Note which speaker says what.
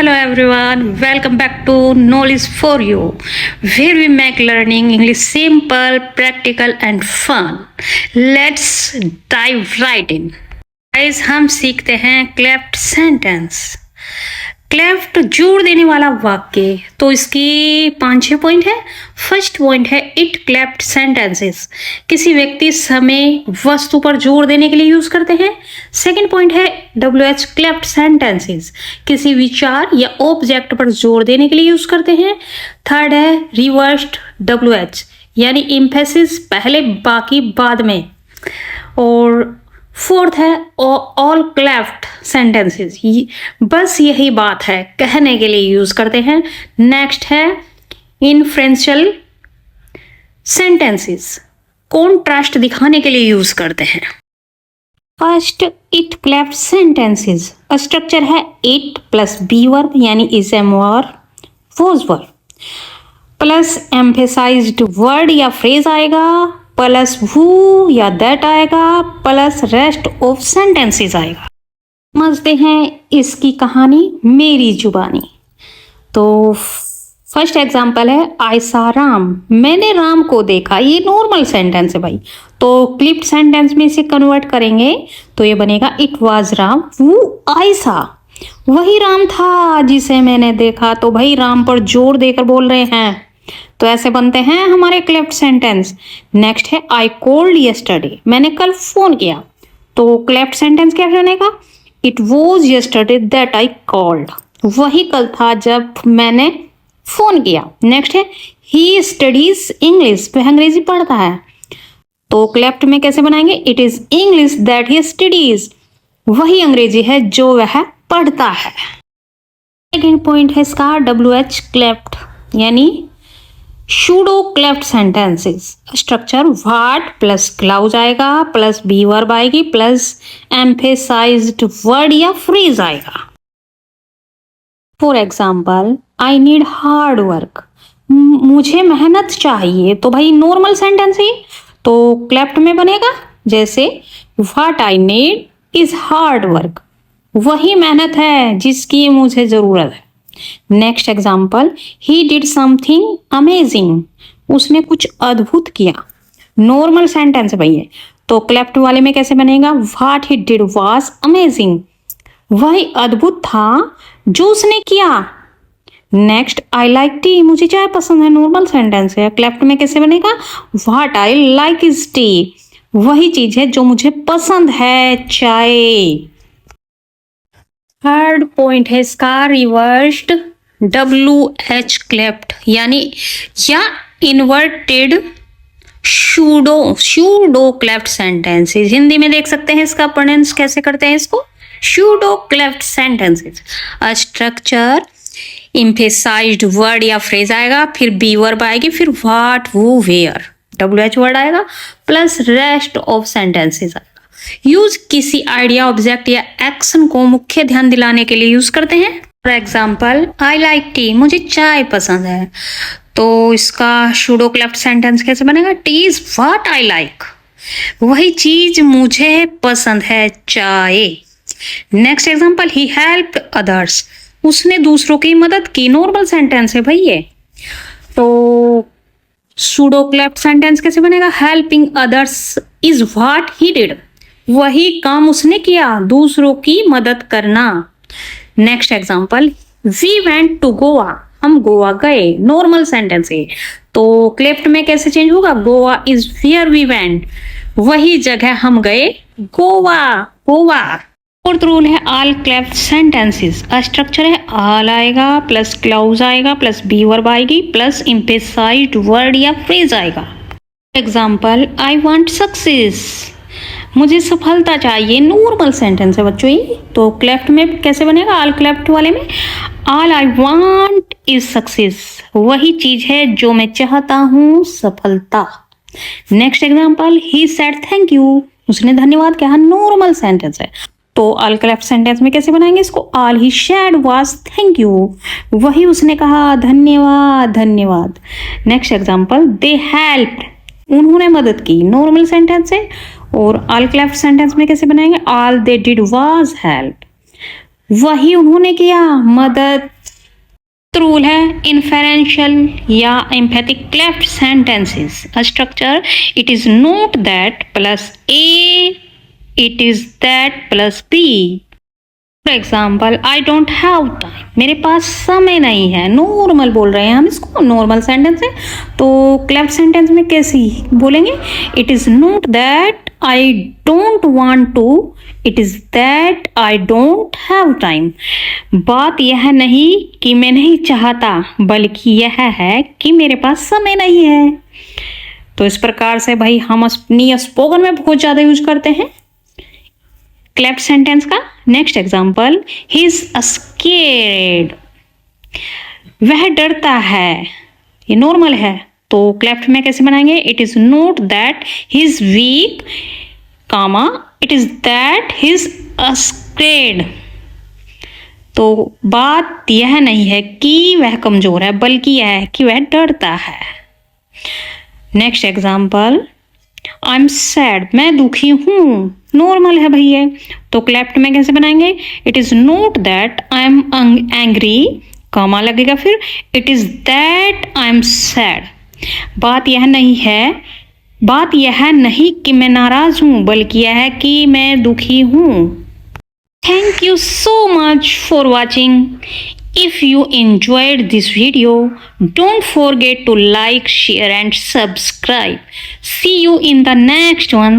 Speaker 1: Hello everyone, welcome back to Knowledge for You, where we make learning English simple, practical and fun. Let's dive right in. Guys, हम सीखते हैं cleft sentence. Cleft जोड़ देने वाला वाक्य, तो इसकी 5-6 पॉइंट है। फर्स्ट पॉइंट है इट क्लेफ्ट सेंटेंसेस, किसी व्यक्ति समय वस्तु पर जोर देने के लिए यूज करते हैं। सेकंड पॉइंट है WH क्लेफ्ट सेंटेंसेस, किसी विचार या ऑब्जेक्ट पर जोर देने के लिए यूज करते हैं। थर्ड है रिवर्स्ड WH, यानी एम्फेसिस पहले बाकी बाद में। और फोर्थ है ऑल क्लेफ्ट सेंटेंसेस, बस यही बात है कहने के लिए यूज करते हैं। नेक्स्ट है इन्फ्रेंशियल सेंटेंसेस, कॉन्ट्रास्ट दिखाने के लिए यूज करते हैं। First it cleft sentences, structure है इट प्लस बी वर्ब यानी इज एम और was verb plus emphasized word या फ्रेज आएगा, प्लस हु या दैट आएगा, प्लस रेस्ट ऑफ सेंटेंसेस आएगा। समझते हैं इसकी कहानी मेरी जुबानी। तो फर्स्ट एग्जांपल है आई सा राम, मैंने राम को देखा। ये नॉर्मल सेंटेंस है भाई, तो क्लिप्ड सेंटेंस में इसे कन्वर्ट करेंगे तो ये बनेगा इट वाज राम वो आई सा, वही राम था जिसे मैंने देखा। तो भाई राम पर जोर देकर बोल रहे हैं, तो ऐसे बनते हैं हमारे क्लेफ्ट सेंटेंस। नेक्स्ट है आई कॉल्ड यस्टरडे, मैंने कल फोन किया। तो क्लेफ्ट सेंटेंस क्या बनेगा it was yesterday that I called, वही कल था जब मैंने फोन किया। नेक्स्ट है ही स्टडीज इंग्लिश, वह अंग्रेजी पढ़ता है। तो क्लेफ्ट में कैसे बनाएंगे it is English that he studies, वही अंग्रेजी है जो वह पढ़ता है। सेकेंड पॉइंट है इसका WH क्लेफ्ट यानी pseudo cleft sentences, structure what plus clause आएगा, प्लस बी वर्ब आएगी, प्लस एम्फेसाइज्ड वर्ड या फ्रेज आएगा। For example I need hard work, मुझे मेहनत चाहिए। तो भाई नॉर्मल सेंटेंस है, तो क्लेफ्ट में बनेगा जैसे what I need is hard work, वही मेहनत है जिसकी मुझे जरूरत है। Next example he did something amazing, उसने कुछ अद्भुत किया। नॉर्मल सेंटेंस भैया, तो क्लेफ्ट वाले में कैसे बनेगा what he did was amazing, वही अद्भुत था जो उसने किया। नेक्स्ट आई लाइक टी, मुझे चाय पसंद है। नॉर्मल सेंटेंस है, क्लेफ्ट में कैसे बनेगा what I like is T, वही चीज है जो मुझे पसंद है, चाय। थर्ड पॉइंट है इसका रिवर्स्ड WH क्लेफ्ट यानी या inverted pseudo cleft sentences. Hindi में देख सकते हैं इसका प्रोनाउंस कैसे करते हैं इसको, pseudo cleft sentences. Structure emphasised word या फ्रेज आएगा, फिर बी वर्ब आएगी, फिर व्हाट वो वेयर WH वर्ड आएगा, प्लस रेस्ट ऑफ सेंटेंसेस आएगा। यूज किसी आइडिया ऑब्जेक्ट या एक्शन को मुख्य ध्यान दिलाने के लिए यूज करते हैं। For example I like T, मुझे चाय पसंद है। तो इसका शूडो क्लेफ्ट सेंटेंस कैसे बनेगा T is what I like, वही चीज मुझे पसंद है, चाय। Next example he helped others, उसने दूसरों की मदद की। नॉर्मल सेंटेंस है भाई ये, तो शूडो क्लेफ्ट सेंटेंस कैसे बनेगा helping others is what he did, वही काम उसने किया, दूसरों की मदद करना। Next example we went to Goa, हम गोवा गए। नॉर्मल सेंटेंस है, तो क्लेफ्ट में कैसे चेंज होगा Goa is where we went, वही जगह हम गए, गोवा। फोर्थ रूल है ऑल क्लेफ्ट सेंटेंसेस, स्ट्रक्चर है ऑल आएगा, प्लस क्लाउज आएगा, प्लस बी वर्ब आएगी, प्लस एम्फेसाइज्ड वर्ड या फ्रेज आएगा। एग्जाम्पल आई वांट सक्सेस, मुझे सफलता चाहिए। नॉर्मल सेंटेंस है बच्चों ये, तो क्लेफ्ट में कैसे बनेगा ऑल क्लेफ्ट वाले में all I want is success, वही चीज है जो मैं चाहता हूँ, सफलता। Next example he said thank you, उसने धन्यवाद कहा। नॉर्मल सेंटेंस है, तो ऑल क्लेफ्ट सेंटेंस में कैसे बनाएंगे इसको all he said was thank you, वही उसने कहा, धन्यवाद। नेक्स्ट एग्जाम्पल दे हेल्प्ड, उन्होंने मदद की। नॉर्मल सेंटेंस है, और ऑल क्लेफ्ट सेंटेंस में कैसे बनाएंगे all they did was help, वही उन्होंने किया, मदद। रूल है इन्फेरेंशियल या emphatic cleft sentences structure, it is not that plus A, it is that plus B. For example, I don't have time, मेरे पास समय नहीं है। नॉर्मल बोल रहे हैं हम इसको, नॉर्मल सेंटेंस है। तो क्लेफ्ट सेंटेंस में कैसे बोलेंगे? It is not that I don't want to, it is that I don't have time. बात यह नहीं कि मैं नहीं चाहता, बल्कि यह है कि मेरे पास समय नहीं है। तो इस प्रकार से भाई हम अपनी स्पोकन में बहुत ज्यादा यूज करते हैं क्लेफ्ट सेंटेंस का। Next example, he is scared, वह डरता है। ये नॉर्मल है, तो क्लेफ्ट में कैसे बनाएंगे? It is not that he is weak, comma, it is that he is scared. तो बात यह नहीं है कि वह कमजोर है, बल्कि यह है कि वह डरता है। Next example, I am sad, मैं दुखी हूं। नॉर्मल है भैया, तो क्लेफ्ट में कैसे बनाएंगे? It is not that I am angry, comma लगेगा, फिर it is that I am sad. बात यह नहीं कि मैं नाराज हूं, बल्कि यह है कि मैं दुखी हूं। Thank you so much for watching. If you enjoyed this video, don't forget to like, share and subscribe. See you in the next one.